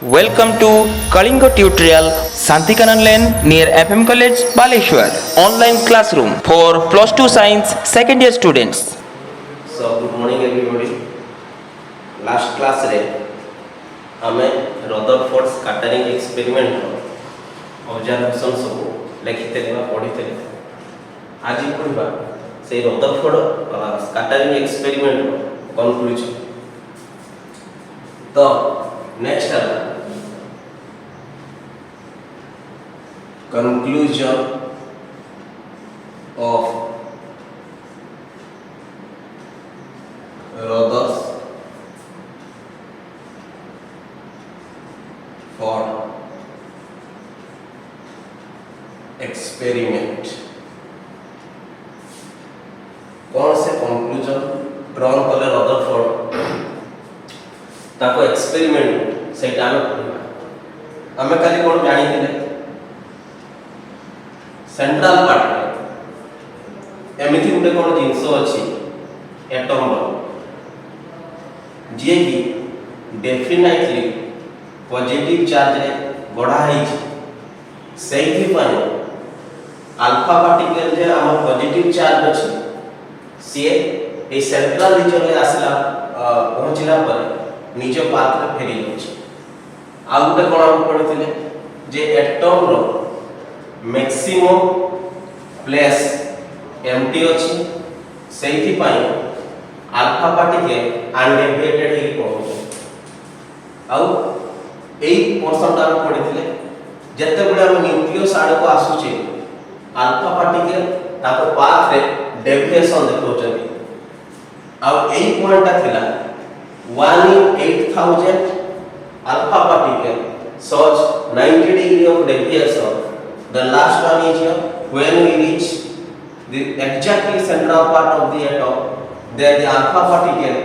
Welcome to Kalinga Tutorial Santikanan Lane near FM College Baleshwar online classroom for plus 2 science second year students. So good morning everybody. Last class रे हमें Rutherford scattering experiment observation सब लिखिते पढ़ीते आज पढ़ा से Rutherford scattering experiment conclusion. तो next है conclusion of Rutherford experiment. कौन से कंक्लूजन ड्रॉन कले रदरफोर्ड ताको एक्सपेरिमेंट से आम खाली कौन जानी सेंट्रल पार्ट एमती गोटे कौन जिनस अच्छी एटम जी कि डेफिनेटली पॉजिटिव चार्ज रे गढ़ा से अल्फा पार्टिकल जे आम पॉजिटिव चार्ज अच्छी सी ए सेंट्रल रीजन में आसला पहुँचला पर निज पाथ रे फेरी जाउछि। आ गोटे कोन हम पढिथिले जे एटम रो मैक्सिमम प्लेस एम्प्टी अछि सेहि पई अल्फा पार्टिकल अनडेविएटेड हे पहुँचे। आउ एई पोर्शन ता हम पढिथिले जते बडे हम न्यूक्लियस आड़ को आसुचे अल्फा पार्टिकल ताको पाथ रे डेविएशन देखौचନ୍ତି। आउ एई पॉइंट ता थिला 1 in 8000 alpha particle such 90 degree of deviation. The last one is here when we reach the exactly central part of the atom, there the alpha particle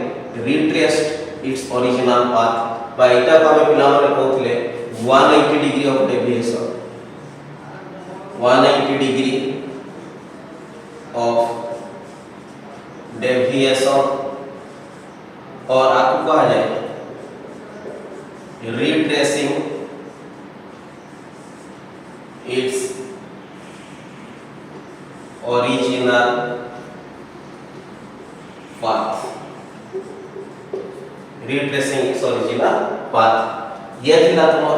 retraced its original path. By eta को हमें पिला माने कहउथिले 180 degree of deviation, 180 degree of deviation और आपको कहा जाए retracing its original path, retracing its original path. ये थिला तुमर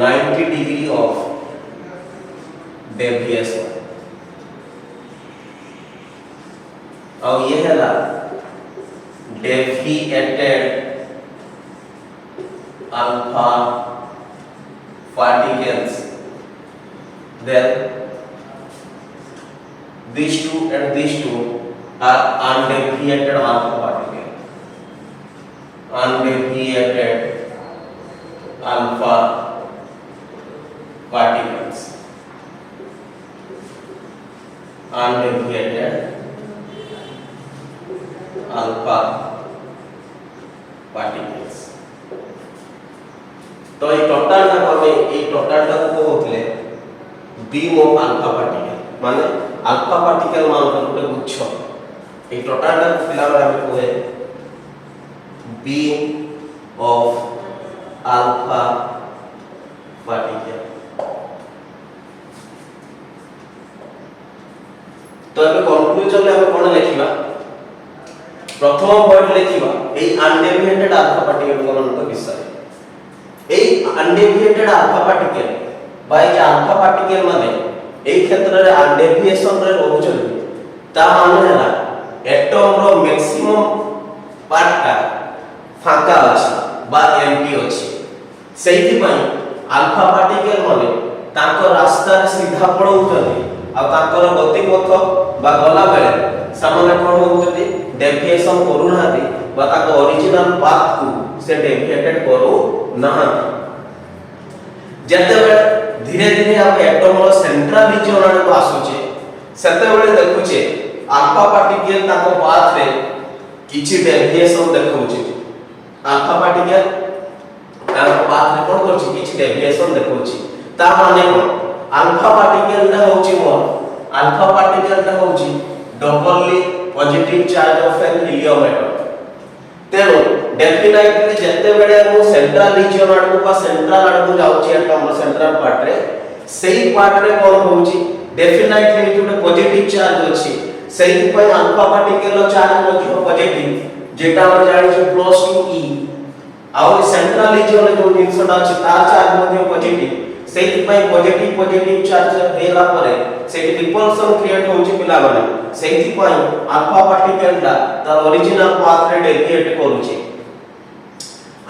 90 डिग्री ऑफ डेविएशन और ये है ला deviated alpha particles. Then these two and these two are undeviated alpha particles. Undeviated alpha particles. Undeviated alpha particles. तो ये टोटल ना हमें ये टोटल टा को होतले बीम ऑफ अल्फा पार्टिकल माने अल्फा पार्टिकल मान कर गोटे गुच्छ ये टोटल टा फिला हमें कोहे बीम ऑफ अल्फा पार्टिकल। तो ଏବେ कंक्लूजन रे हम कोन लिखिबा प्रथम पॉइंट लिखिबा ए अनडेविएटेड अल्फा पार्टिकल मान विषय ए undeviated alpha particle by alpha particle माने ए क्षेत्र रे अनडेविएशन रे रहउछन ता माने हला एटम रो मैक्सिमम पार्ट का फाका अछि बा एम्प्टी अछि। सेहि पई अल्फा पार्टिकल माने ताको रास्ता रे सीधा पळौतनी आ ताकर गतिपथ बा गला बेले सामान्य कोन होउतनी डेविएशन करू नाथि बा ताको ओरिजिनल पाथ को से डेविएटेड करू नाही। जते बेले धीरे धीरे हम एटम रो सेंट्रल रीजन आड़ को आसुचे सेते बेले देखुचे अल्फा पार्टिकल ताको पाथ रे किछि डेविएशन देखौचे। अल्फा पार्टिकल ताको पाथ रे कोन करछि किछि डेविएशन देखौची। ता माने कोन अल्फा पार्टिकल ता होउची मोर अल्फा पार्टिकल ता होउची doubly positive charge of an helium atom. तेणु डेफिनेटली जत्ते बेले मु सेंट्रल रीजन आडको बा सेंट्रल आडको जाउची एटम सेंट्रल पार्ट रे सेही पार्ट रे कोन होउची डेफिनेटली जोटे पॉजिटिव चार्ज अछि सेही पय अल्फा पार्टिकल चार्ज मध्ये पॉजिटिव जेटा हम जानि छु +2e आउ सेंट्रल रीजन रे जो जिंसटा अछि तार चार्ज मध्ये पॉजिटिव सेही पय पॉजिटिव पॉजिटिव चार्ज हेला परे सेही रिपल्सन क्रिएट होउची पिला माने सेही पय अल्फा पार्टिकल दा तार ओरिजिनल पाथ रे डेविएट करूची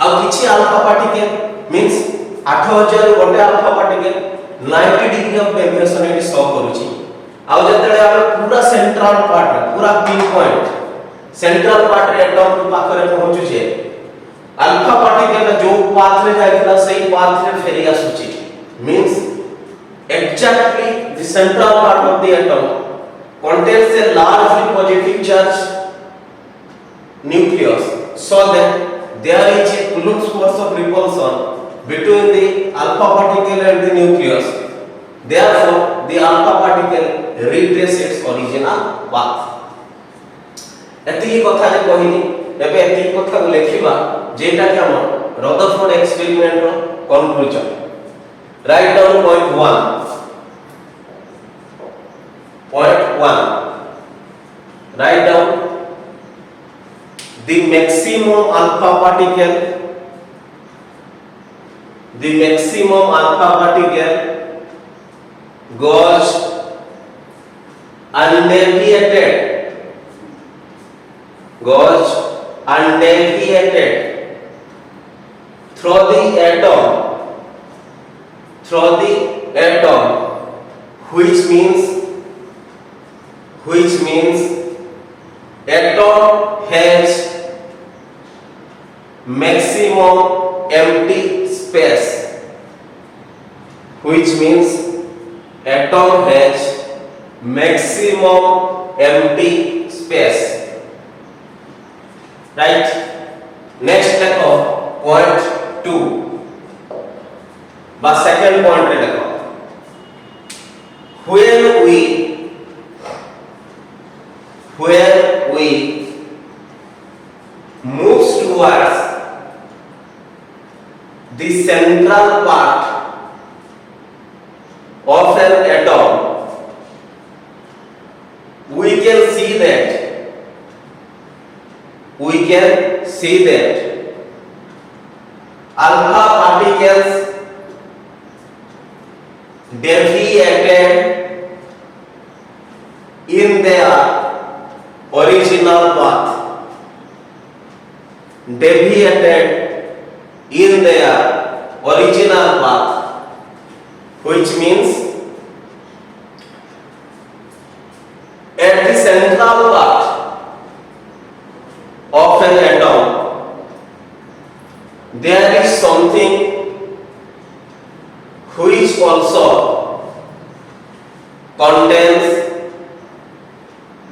आउ किछि अल्फा पार्टिकल मींस 8000 गोटे alpha particle 90 degree of deviation eighty show करूची आउ जतले हम पूरा सेंट्रल पार्ट पूरा पिन पॉइंट सेंट्रल पार्ट रे एटम के पाखरे पहुंचू छे अल्फा पार्टिकल जो पाथ रे जाइला सही पाथ रे फेरी आसुची means exactly the central part of the atom contains a largely positive charge nucleus so that there is a Coulomb's force of repulsion between the alpha particle and the nucleus. Therefore, the alpha particle retraces its original path. एतिकी कथा जे कहिनी एबे एतिकी कथा लेखिबा जेटा कि हम Rutherford experiment रो conclusion write down point 1 write down the maximum alpha particle goes undeviated through the atom which means atom has maximum empty space right next देखो point 2 बस second point रे देखो when we moves towards the central part of an atom we can see that alpha particles deviated in their original path which means at the central part of an atom there is something which also contains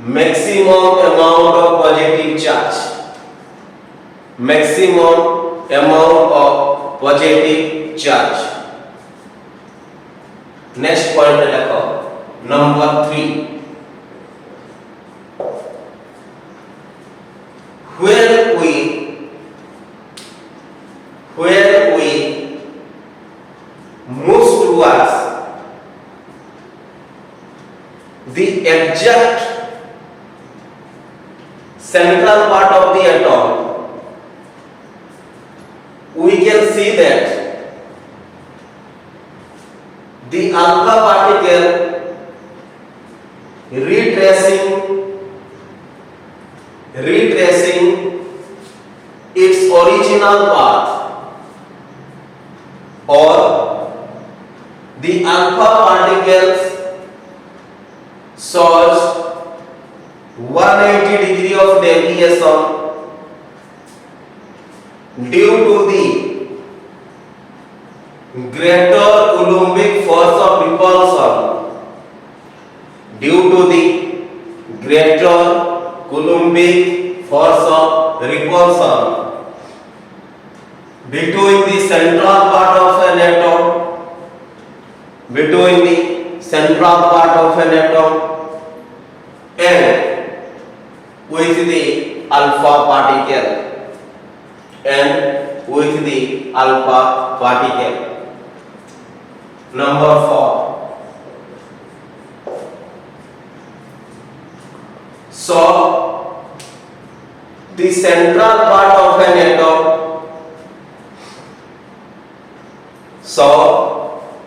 maximum amount of positive charge next point देखो number 3 where we move towards the exact central part of the atom we can see that the alpha particle retracing its original path or the alpha particles shows 180 degree of deviation due to the greater Coulombic force of repulsion between the central part of an atom and with the alpha particle. and with the alpha particle. Number 4. So the central part of an atom,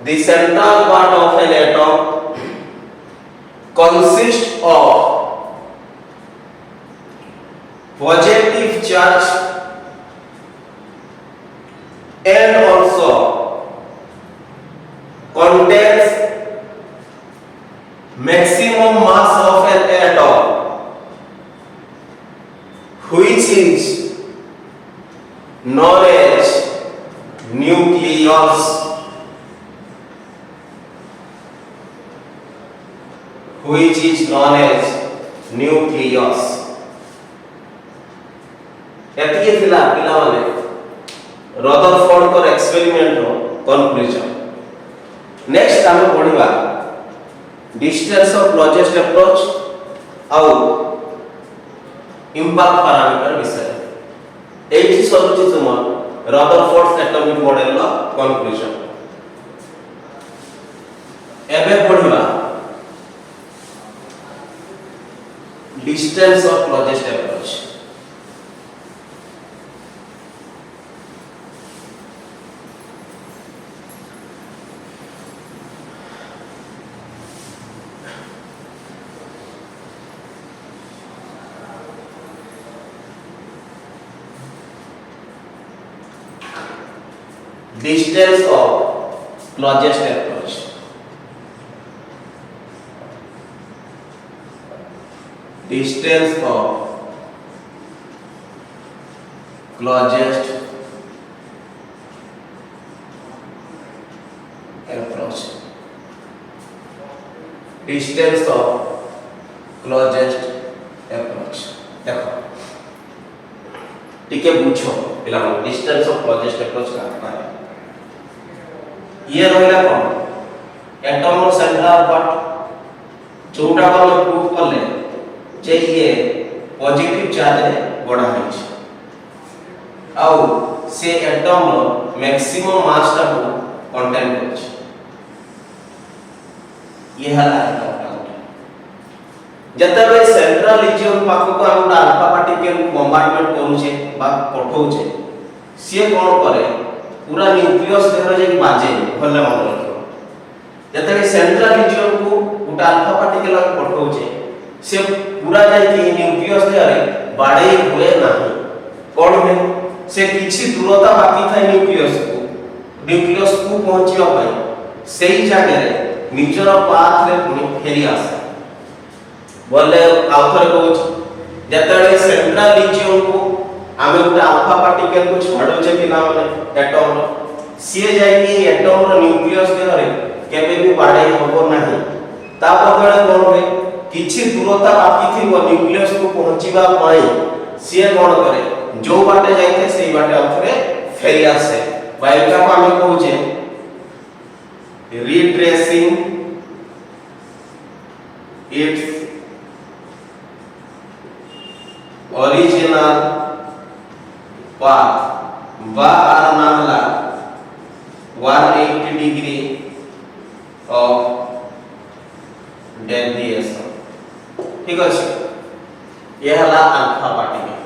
the central part of an atom consists of positive charge and also contains maximum mass of an atom, which is known as nucleus. Which is known as nucleus. एतिके थिला पिला माने Rutherford को experiment रो conclusion. Next हम पढिबा distance of closest approach आउ impact parameter विषय. एठी सरुचि तुम रदरफोर्ड एटॉमिक मॉडल रो कंक्लूजन. एबे पढिबा distance of closest approach. Distance of closest approach. Distance of closest approach. Distance of closest approach. देखो ठीक है, पूछो पिला डिस्टेंस ऑफ क्लोजेस्ट अप्रोच का है. ये रहला कौन एटम रो सेंट्रल पार्ट जोटा को हम प्रूफ कर ले जे ये पॉजिटिव चार्ज रे गड़ा है आउ से एटम रो मैक्सिमम मास टा को कंटेन कर. ये हला एटम जतबे सेंट्रल रीजन पाखो को हम अल्फा पार्टिकल बम्बार्डमेंट करू छे बा पठौ छे से कोन करे पूरा न्यूक्लियस देहर जे बाजे भले मन रखो. जतबे सेंट्रल रीजन को उटा अल्फा पार्टिकल पठौ छे से पूरा जाय कि न्यूक्लियस देहर बाडे हुए नाही. कोन में से किछि दूरता बाकी थाय न्यूक्लियस को पहुंचिबा पई सेही जगह रे निजर पाथ रे पुनी फेरी आसे. बोले आउथर कहूछ जतबे सेंट्रल रीजन को आमे उटा अल्फा पार्टिकल को छाडो जे कि नाम एटम से जाय कि एटम रो न्यूक्लियस देहर केबे भी बाडे होबो नाही. ता बदले कोन होय किछि दूरता बाकी थी न्यूक्लियस को पहुंचीबा पई से कोन करे जो बाटे जाइते सेही बाटे आउथरे फेरी आसे. बाइका को आमे कहूछे retracing its original path bar nahla 180 degree of deviation. ठीक अछि, ये हला अल्फा पार्टिकल.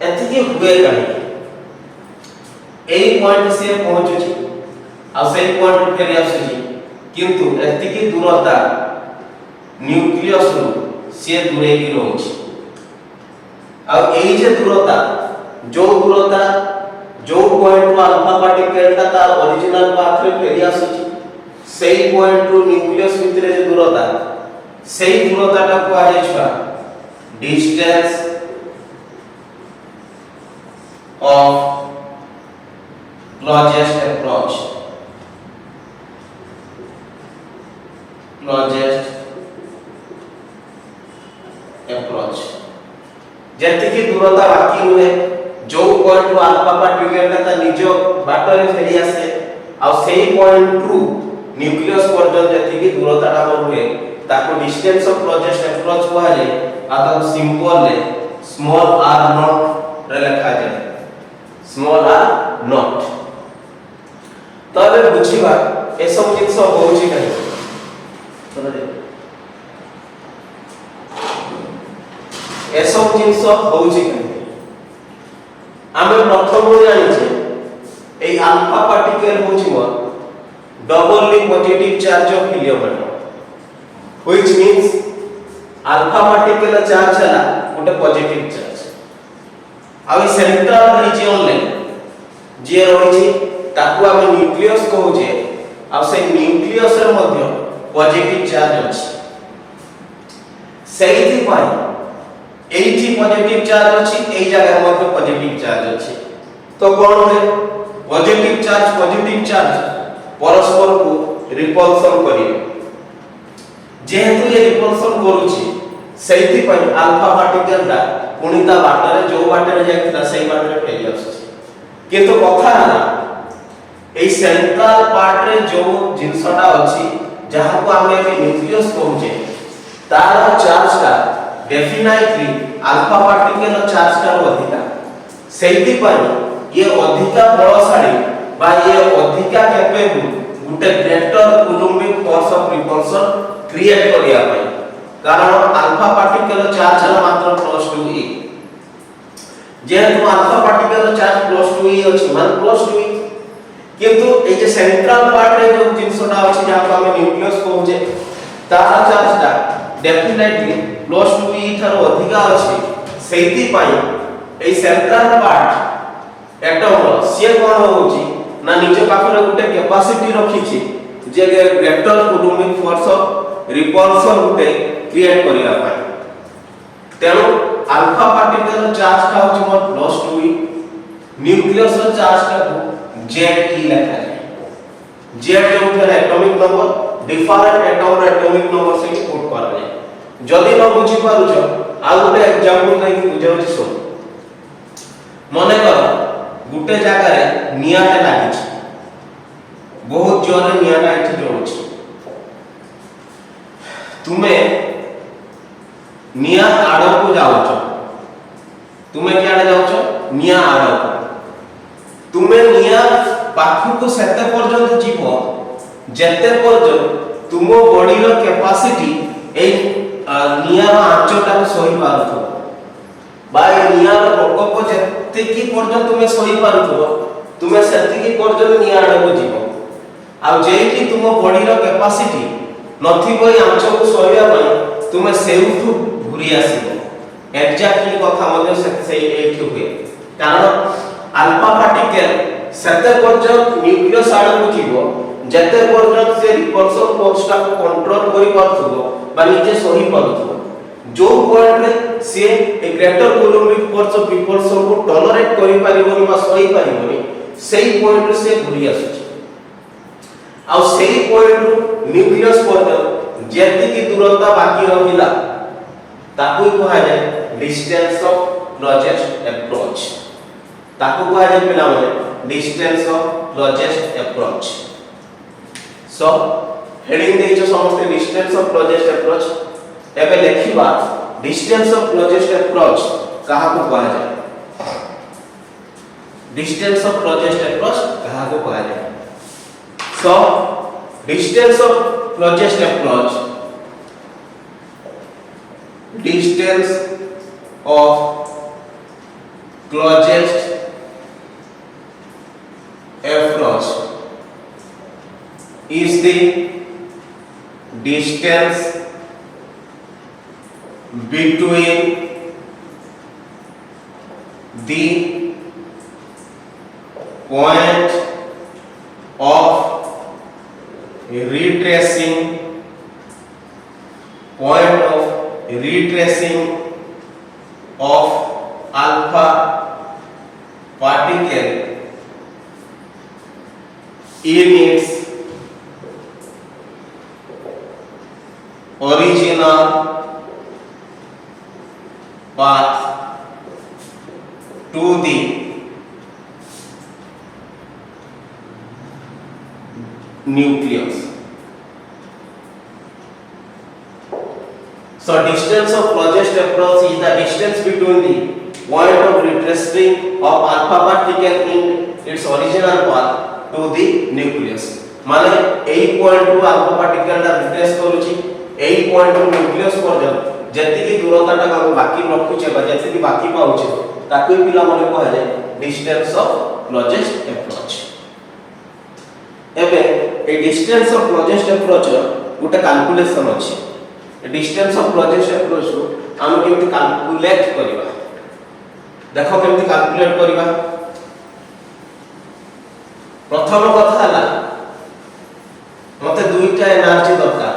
एथिके हुए कहीं एई पॉइंट से पहुंचु छी आ सेही पॉइंट फेरी आसु छी किंतु एथिके दूरता न्यूक्लियस रो से दूरे ही रहउछ. अब एई जे दूरता जो पॉइंट अल्फा पार्टिकल ता तार ओरिजिनल पाथ रे फेरी आसुची सेही पॉइंट रो न्यूक्लियस भितरे जे दूरता सेही दूरता ता को आजे छा distance of closest approach. Closest approach जति की दूरता बाकी हुए जो पॉइंट अल्फा पार्टिकल ता निजो बाटरे फेरी आसे आ सेही पॉइंट टू न्यूक्लियस पर्यंत जति की दूरता ता हुए ताको डिस्टेंस ऑफ क्लोजेस्ट अप्रोच को है आ ताको सिंपल ले स्मॉल r नॉट रे लिखा जाए स्मॉल r नॉट तबे बुझिबा ए सब जिंस होउची काहे चलो दे ए सब जिंस होउची काहे आमे प्रथम जानि छे ए अल्फा पार्टिकल होउची मोर doubly positive charge of helium atom which means alpha particle charge हला गोटे पॉजिटिव चार्ज आ सेंट्रल रीजन ले जे रही ताकू हम न्यूक्लियस कहू जे आ से न्यूक्लियस रे मध्य पॉजिटिव चार्ज अछि सेहिति पाई एठी पॉजिटिव चार्ज अछि एई जगह मध्य पॉजिटिव चार्ज अछि तो कोन है पॉजिटिव चार्ज परस्पर को रिपल्सन करिवे जेहेतु ये रिपल्सन करूची सेहिति पई अल्फा पार्टिकल दा पुनिता बाटरे जो बाटरे जायतिला सेही बाटरे फेली आछी किंतु कथा हला ए सेंट्रल पार्ट रे जो जिंसटा अछि जहा को हम ए न्यूक्लियस कहूचे तार चार्ज ता डेफिनेटली अल्फा पार्टिकल चार्ज ता अधिका सेहिति पई ये अधिका बलशाली बा ये अधिका capable Gute greater Coulombic force of repulsion create करिया पाई कारण अल्फा पार्टिकल चार्ज है मात्र +2e जेहेतु अल्फा पार्टिकल चार्ज +2e अछि मान +2e किंतु ए जे सेंट्रल पार्ट रे जो जिंसटा अछि जहा को हम न्यूक्लियस कहूजे तार चार्ज ता डेफिनेटली +2e थारो अधिका अछि सेहिति पाई ए सेंट्रल पार्ट एटम से कोन होउची ना निजे पाखरे गुटे कैपेसिटी रखिछि जे greater Coulombic force of repulsion गुटे क्रिएट करिया पाए तेनो अल्फा पार्टिकल चार्ज का होची मोर +2e न्यूक्लियस चार्ज का Ze लिखा जाए Z जो है एटॉमिक नंबर डिफरेंट एटम रे एटॉमिक नंबर से पुट करा जाए जदी न बुझी पारु छ आ गुटे एग्जांपल नै बुझाउ छी सुन मने कर गुटे जगह रे नियाटा लागि छ बहुत जोरे नियाटा इठी जोड़ छ तुमे निया आड़ को जाओ छ तुमे क्या जाओ छ निया आड़ को तुमे निया पाखु को सेते पर्यंत जीवो जेते पर्यंत तुमो बॉडी रो कैपेसिटी ए निया रो आंचटा को सही पारथो बा ए निया रो प्रकोप जेते की पर्यंत तुमे सही पारथो तुमे सेति की पर्यंत निया आड़ को जीवो आ जेकी तुमो बॉडी रो कैपेसिटी नथिबो ए आंच को सहिया पई तुमे सेउठु घुरी आसीबो एग्जैक्टली कथा मधे से एठी हुए कारण अल्फा पार्टिकल सेते पर्यंत न्यूक्लियस आड़ को जीवो जेते पर्यंत से रिपल्सन फोर्स का कंट्रोल करि पारथबो बा निजे सही पारथबो जो पॉइंट रे से ए greater Coulombic force of repulsion को टॉलरेट करि पारिबोनी बा सही पारिबोनी सेही पॉइंट रे से घुरी आसुची आ सेही पॉइंट रो न्यूक्लियस पर्यंत जेते की दूरता बाकी रहिला ताकू कहा जाय डिस्टेंस ऑफ क्लोजेस्ट अप्रोच ताकू कहा जाय पिला माने distance of closest approach so heading दे जो समस्त डिस्टेंस ऑफ क्लोजेस्ट अप्रोच एबे लेखिबा डिस्टेंस ऑफ क्लोजेस्ट अप्रोच कहा को कहा जाय डिस्टेंस ऑफ क्लोजेस्ट अप्रोच कहा को कहा जाय so distance of closest approach distance of closest approach is the distance between the point of retracing of alpha particle in its original path to the nucleus So distance of closest approach is the distance between the point of retracing of alpha particle in its original path to the nucleus. माने एई point two alpha particle दा retrace करूची एई point two nucleus पर्यंत जति की दूरता टा बाकी रखुचे बा जति की बाकी पाउचे ताकू पिला मने कह जाय डिस्टेंस ऑफ क्लोजेस्ट अप्रोच। एबे ए डिस्टेंस ऑफ क्लोजेस्ट अप्रोच गुटे कैलकुलेशन अछि। डिस्टेंस ऑफ क्लोजेस्ट अप्रोच को हम केमति कैलकुलेट करबा देखो केमति कैलकुलेट करबा। प्रथम कथा हला मते दुईटा एनर्जी दरकार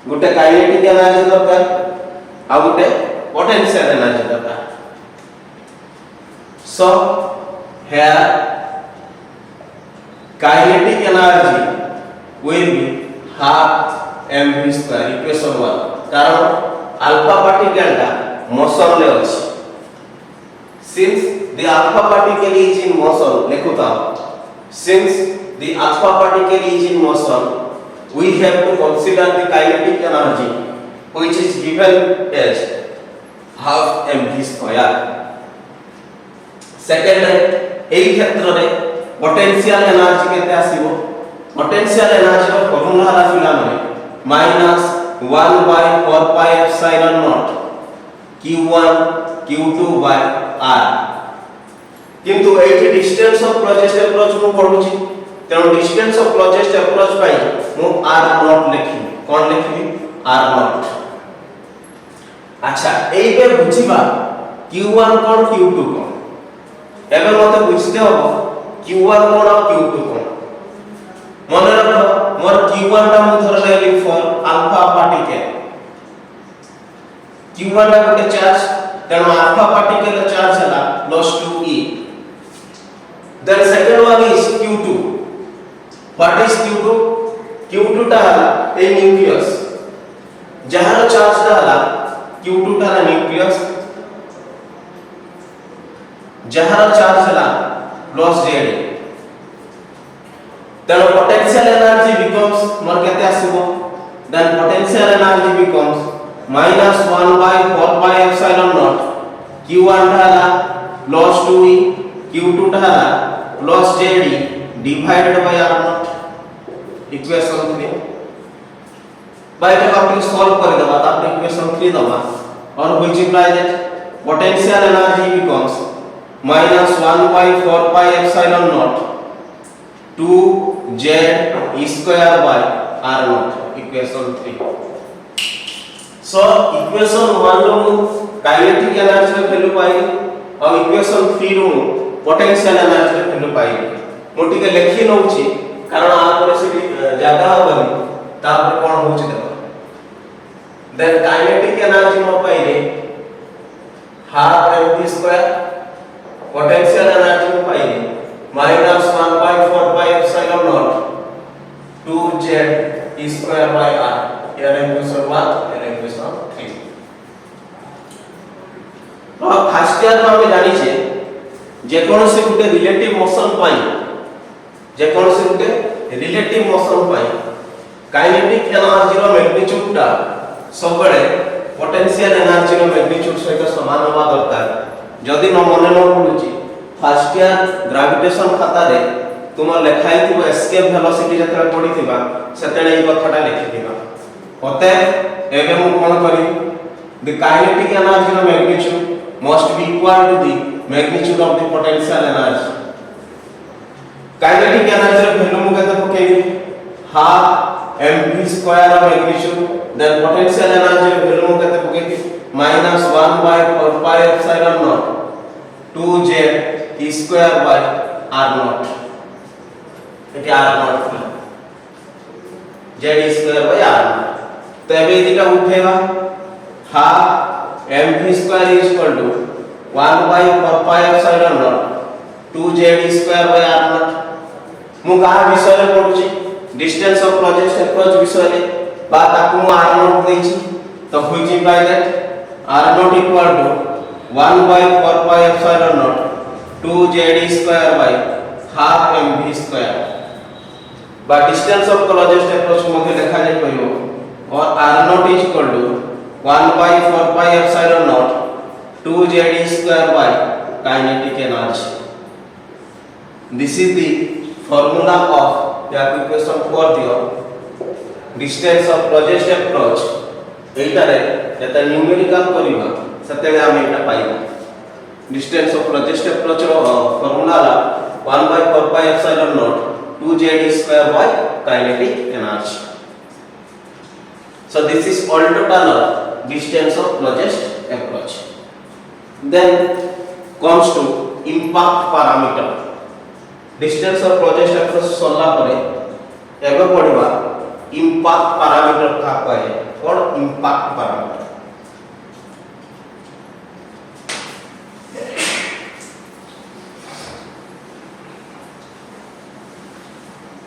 गुटे काइनेटिक एनर्जी दरकार आ गुटे पोटेंशियल एनर्जी दरकार। सो here kinetic energy will be half mv square equation 1 कारण अल्फा पार्टिकल टा मोशन ले अछि। since the alpha particle is in motion लेखुता since the alpha particle is in motion we have to consider the kinetic energy which is given as half mv square। Second एई क्षेत्र रे potential energy केते आसीबो potential energy रो formula हला फिला माने -1/4 pi epsilon naught q1 q2 by r। किंतु एठी डिस्टेंस ऑफ क्लोजेस्ट अप्रोच मु पढुची तेनो डिस्टेंस ऑफ क्लोजेस्ट अप्रोच पाई मु r नॉट लिखी कोन लिखी r नॉट। अच्छा एई बे बुझिबा q1 कोन q2 कोन एबे मते बुझते हो q1 कोन और q2 कोन। मन रख मोर q1 टा मु धर लेली फॉर अल्फा पार्टिकल q1 टा गोटे चार्ज तेनो अल्फा पार्टिकल चार्ज हला +2e। Then second one is q2 what is q2 q2 टा हला ए न्यूक्लियस जहार चार्ज टा हला q2 टा न्यूक्लियस जहार चार्ज हला +z। then potential energy becomes मोर केते आसीबो then potential energy becomes -1/4 pi epsilon naught q1 ढाला +2e q2 ढाला +ze divided by r naught equation 3 by टा आपण सॉल्व कर देबा त आपण इक्वेशन 3 दबा और which implies that potential energy becomes -1/4 pi epsilon naught 2z square by r naught equation 3। So equation 1 रो काइनेटिक एनर्जी रो वैल्यू पाई और इक्वेशन 3 रो पोटेंशियल एनर्जी रो वैल्यू पाई मोटी के लिखि नउची कारण आ पर से जागा होबनी तापर कोन होची देखो। देन काइनेटिक एनर्जी नो पाई रे half mv square potential energy नो पाई रे -1/4 pi epsilon naught 2z square by r here equation 1 here equation 3। तो फर्स्ट ईयर में हम जानि छे जे कोन से गुटे रिलेटिव मोशन पाई जे कोन से गुटे रिलेटिव मोशन पाई काइनेटिक एनर्जी रो मैग्नीट्यूड टा सब बडे पोटेंशियल एनर्जी रो मैग्नीट्यूड सहित समान होबा दरकार। जदि न मने न पडुची फर्स्ट ईयर ग्रेविटेशन खाता रे तुम लेखाई थी एस्केप वेलोसिटी जतरा पड़ी थिबा सेतेले ई कथाटा लिखि दिबा। ओते एबे मु कोन करी द काइनेटिक एनर्जी रो magnitude must be equal to the magnitude of the potential energy. Kinetic energy रो वैल्यू मु केते पकेबी हाफ mv स्क्वायर रो मैग्नीट्यूड देन पोटेंशियल एनर्जी रो वैल्यू मु केते पकेबी -1/4 pi epsilon naught 2z square by r naught एटी r naught z square by r naught। तो एबे एटा उठेबा half mv square is equal to 1/4 pi epsilon naught 2z square by r naught। मु का विषय रे पढुची डिस्टेंस ऑफ क्लोजेस्ट अप्रोच विषय रे बा ताकू r naught देछि तो which imply that r naught equal to 1/4 pi epsilon naught 2z square by half mv square बा डिस्टेंस ऑफ क्लोजेस्ट अप्रोच मध्ये लिखा जाय परियो or R naught is equal to 1 by 4 pi epsilon naught 2 Z square by kinetic energy. This is the formula of the equation for the distance of closest approach. एटारे जता numerical करिबा सतेले हम एटा पाइबा distance of closest approach formula 1 by 4 pi epsilon naught 2 Z square by kinetic energy. So this is all total distance of closest approach. Then comes to impact parameter. Distance of closest approach सोल्ला परे एबे पड़िबा impact parameter था कहे और impact parameter